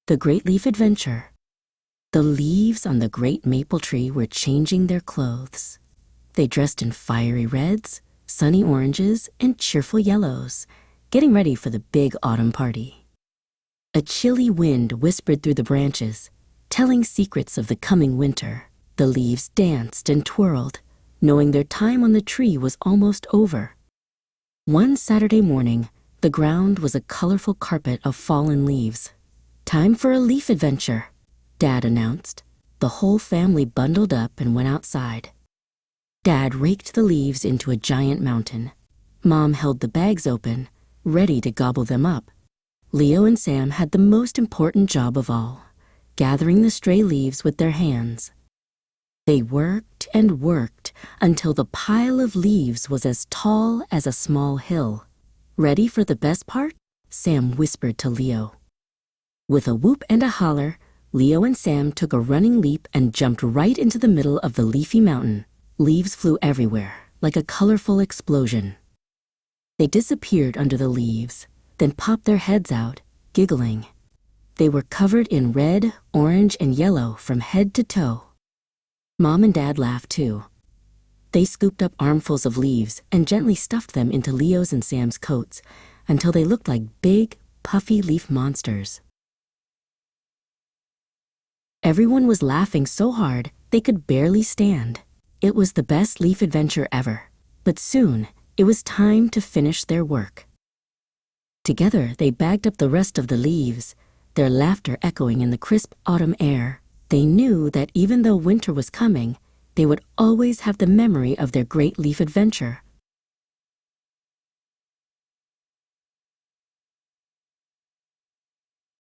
The Great Leaf Adventure. The leaves on the great maple tree were changing their clothes. They dressed in fiery reds, sunny oranges, and cheerful yellows, getting ready for the big autumn party. A chilly wind whispered through the branches, telling secrets of the coming winter. The leaves danced and twirled, knowing their time on the tree was almost over. One Saturday morning, the ground was a colorful carpet of fallen leaves. "Time for a leaf adventure," Dad announced. The whole family bundled up and went outside. Dad raked the leaves into a giant mountain. Mom held the bags open, ready to gobble them up. Leo and Sam had the most important job of all, gathering the stray leaves with their hands. They worked and worked until the pile of leaves was as tall as a small hill. "Ready for the best part?" Sam whispered to Leo. With a whoop and a holler, Leo and Sam took a running leap and jumped right into the middle of the leafy mountain. Leaves flew everywhere, like a colorful explosion. They disappeared under the leaves, then popped their heads out, giggling. They were covered in red, orange, and yellow from head to toe. Mom and Dad laughed too. They scooped up armfuls of leaves and gently stuffed them into Leo's and Sam's coats until they looked like big, puffy leaf monsters. Everyone was laughing so hard they could barely stand. It was the best leaf adventure ever, but soon it was time to finish their work. Together they bagged up the rest of the leaves, their laughter echoing in the crisp autumn air. They knew that even though winter was coming, they would always have the memory of their great leaf adventure